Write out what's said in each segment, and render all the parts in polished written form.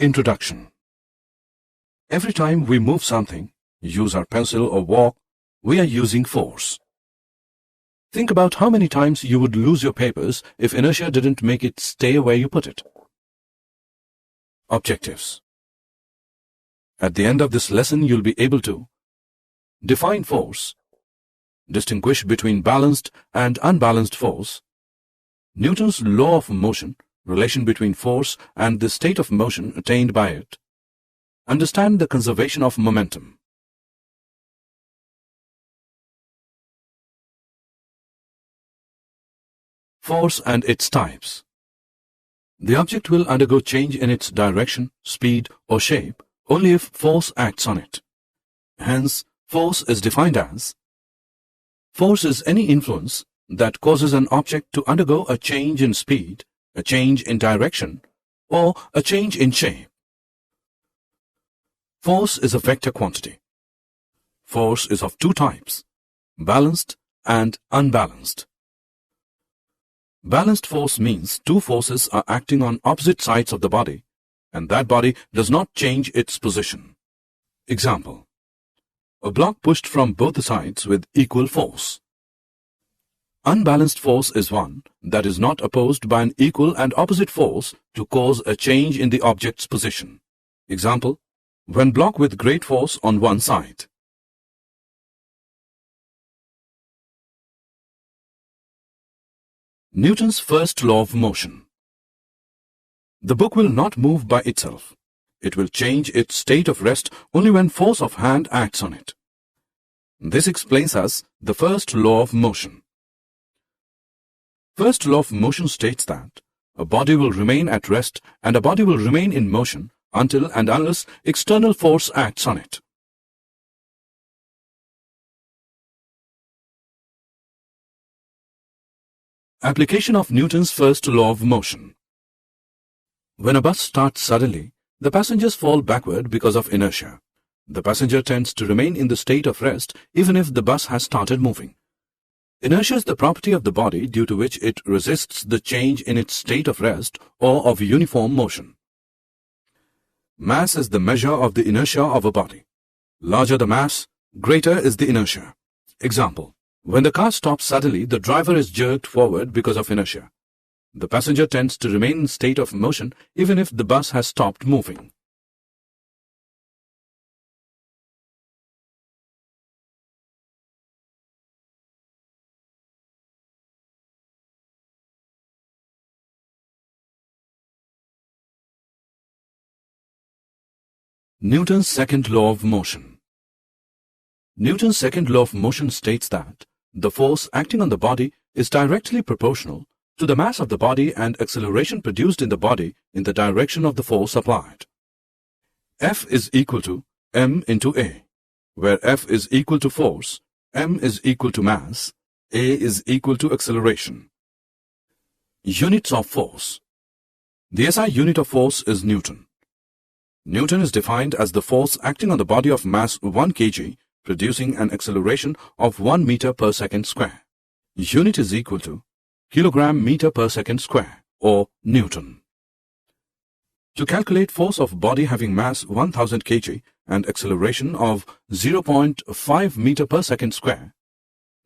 Introduction. Every time we move something, use our pencil or walk, we are using force. Think about how many times you would lose your papers if inertia didn't make it stay where you put it. Objectives. At the end of this lesson, you'll be able to define force, distinguish between balanced and unbalanced force, Newton's law of motion, relation between force and the state of motion attained by it, understand the conservation of momentum. Force and its types. The object will undergo change in its direction, speed, or shape only if force acts on it. Hence, force is defined as: force is any influence that causes an object to undergo a change in speed, a change in direction, or a change in shape. Force is a vector quantity. Force is of two types: balanced and unbalanced. Balanced force means two forces are acting on opposite sides of the body, and that body does not change its position. Example: a block pushed from both the sides with equal force. Unbalanced force is one that is not opposed by an equal and opposite force to cause a change in the object's position. Example: when blocked with great force on one side. Newton's first law of motion. The book will not move by itself. It will change its state of rest only when force of hand acts on it. This explains us the first law of motion. First law of motion states that a body will remain at rest and a body will remain in motion until and unless external force acts on it. Application of Newton's first law of motion. When a bus starts suddenly, the passengers fall backward because of inertia. The passenger tends to remain in the state of rest even if the bus has started moving. Inertia is the property of the body due to which it resists the change in its state of rest or of uniform motion. Mass is the measure of the inertia of a body. Larger the mass, greater is the inertia. Example: when the car stops suddenly, the driver is jerked forward because of inertia. The passenger tends to remain in state of motion even if the bus has stopped moving. Newton's second law of motion. Newton's second law of motion states that the force acting on the body is directly proportional to the mass of the body and acceleration produced in the body in the direction of the force applied. F is equal to m into a, where F is equal to force, m is equal to mass, a is equal to acceleration. Units of force. The SI unit of force is Newton. Newton is defined as the force acting on the body of mass 1 kg, producing an acceleration of 1 meter per second square. Unit is equal to kilogram meter per second square, or Newton. To calculate force of body having mass 1000 kg and acceleration of 0.5 meter per second square,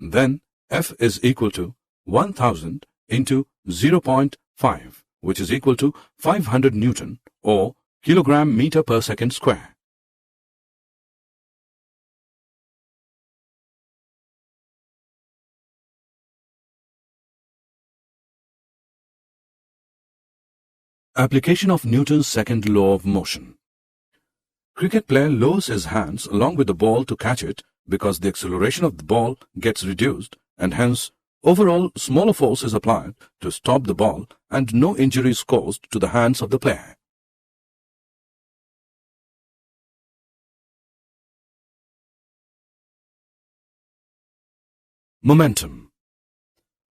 then F is equal to 1000 into 0.5, which is equal to 500 Newton, or kilogram meter per second square. Application of Newton's second law of motion. Cricket player lowers his hands along with the ball to catch it because the acceleration of the ball gets reduced and hence overall smaller force is applied to stop the ball and no injury is caused to the hands of the player. Momentum.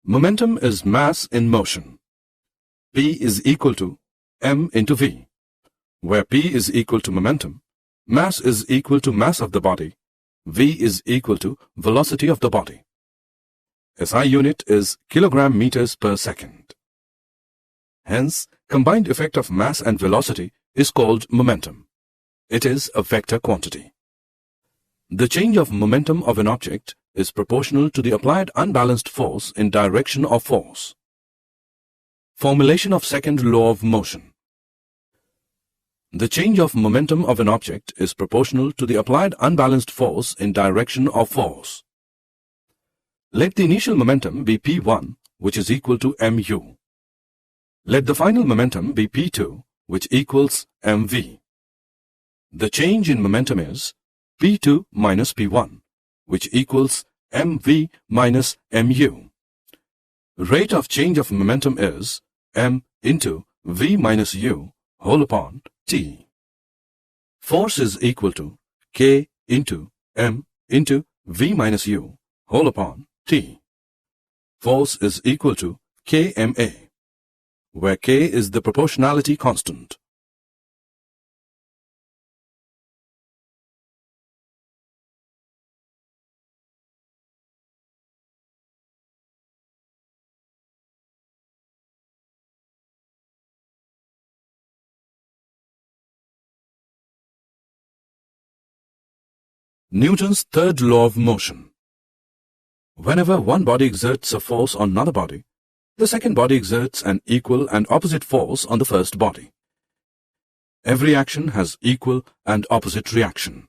Momentum is mass in motion. P is equal to m into v, where P is equal to momentum, mass is equal to mass of the body, v is equal to velocity of the body. SI unit is kilogram meters per second. Hence, combined effect of mass and velocity is called momentum. It is a vector quantity. The change of momentum of an object is proportional to the applied unbalanced force in direction of force. Formulation of second law of motion. The change of momentum of an object is proportional to the applied unbalanced force in direction of force. Let the initial momentum be P1, which is equal to mu. Let the final momentum be P2, which equals mv. The change in momentum is P2 minus P1, which equals mv minus mu. Rate of change of momentum is m into v minus u whole upon t. Force is equal to k into m into v minus u whole upon t. Force is equal to kma, where k is the proportionality constant. Newton's third law of motion. Whenever one body exerts a force on another body, the second body exerts an equal and opposite force on the first body. Every action has equal and opposite reaction.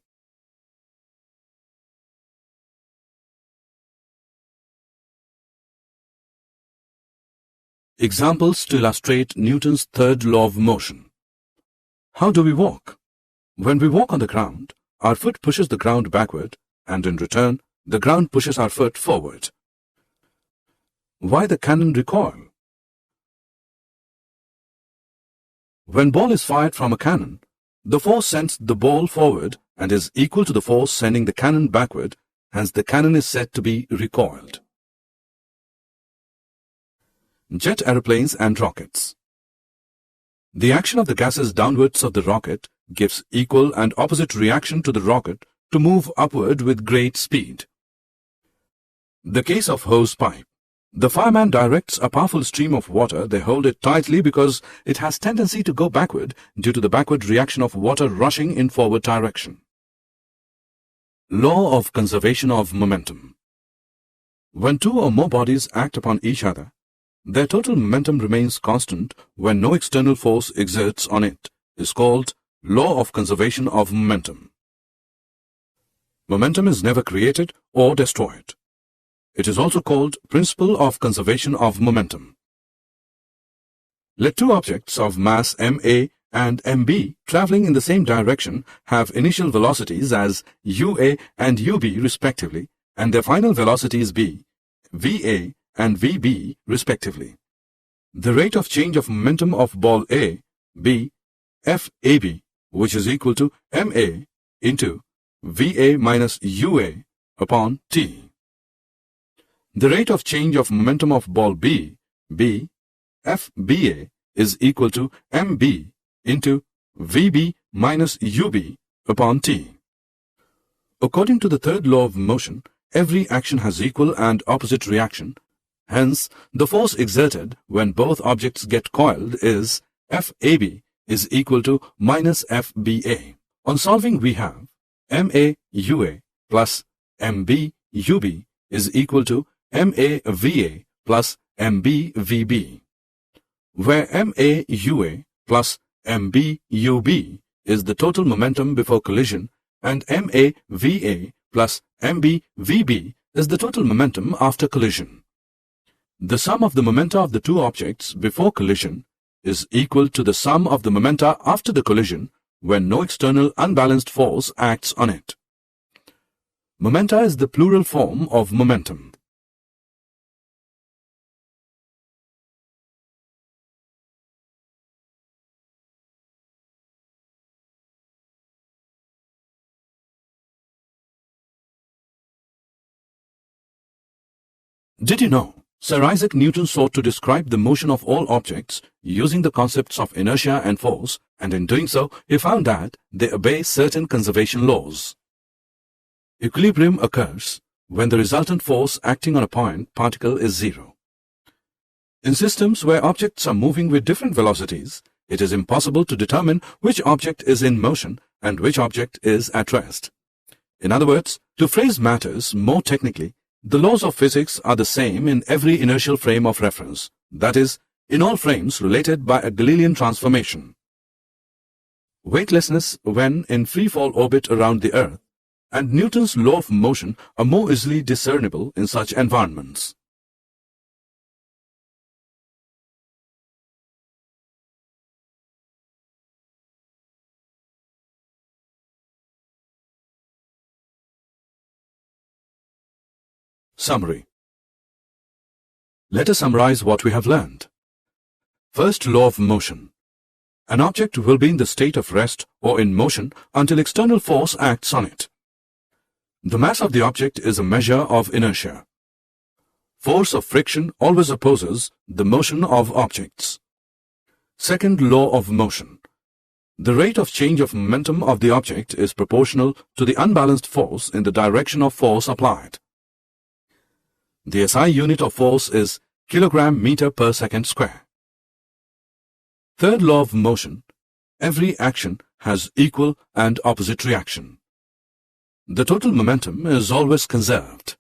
Examples to illustrate Newton's third law of motion. How do we walk? When we walk on the ground, our foot pushes the ground backward, and in return, the ground pushes our foot forward. Why the cannon recoil? When ball is fired from a cannon, the force sends the ball forward and is equal to the force sending the cannon backward, hence the cannon is said to be recoiled. Jet aeroplanes and rockets. The action of the gases downwards of the rocket gives equal and opposite reaction to the rocket to move upward with great speed. The case of hose pipe. The fireman directs a powerful stream of water. They hold it tightly because it has tendency to go backward due to the backward reaction of water rushing in forward direction. Law of conservation of momentum. When two or more bodies act upon each other, their total momentum remains constant when no external force exerts on it. Is called law of conservation of momentum. Momentum is never created or destroyed. It is also called principle of conservation of momentum. Let two objects of mass ma and mb traveling in the same direction have initial velocities as ua and ub respectively, and their final velocities be va and vb respectively. The rate of change of momentum of ball A be FAB, which is equal to ma into va minus ua upon t. The rate of change of momentum of ball B FBA is equal to mb into vb minus ub upon t. According to the third law of motion, every action has equal and opposite reaction. Hence, the force exerted when both objects get coiled is FAB is equal to minus FBA. On solving, we have MAUA plus MBUB is equal to MAVA plus MBVB, where MAUA plus MBUB is the total momentum before collision and MAVA plus MBVB is the total momentum after collision. The sum of the momenta of the two objects before collision is equal to the sum of the momenta after the collision when no external unbalanced force acts on it. Momenta is the plural form of momentum. Did you know Sir Isaac Newton sought to describe the motion of all objects using the concepts of inertia and force, and in doing so, he found that they obey certain conservation laws. Equilibrium occurs when the resultant force acting on a particle is zero. In systems where objects are moving with different velocities, it is impossible to determine which object is in motion and which object is at rest. In other words, to phrase matters more technically, the laws of physics are the same in every inertial frame of reference, that is, in all frames related by a Galilean transformation. Weightlessness when in free-fall orbit around the Earth and Newton's law of motion are more easily discernible in such environments. Summary. Let us summarize what we have learned. First law of motion. An object will be in the state of rest or in motion until external force acts on it. The mass of the object is a measure of inertia. Force of friction always opposes the motion of objects. Second law of motion. The rate of change of momentum of the object is proportional to the unbalanced force in the direction of force applied. The SI unit of force is kilogram-meter per second square. Third law of motion. Every action has equal and opposite reaction. The total momentum is always conserved.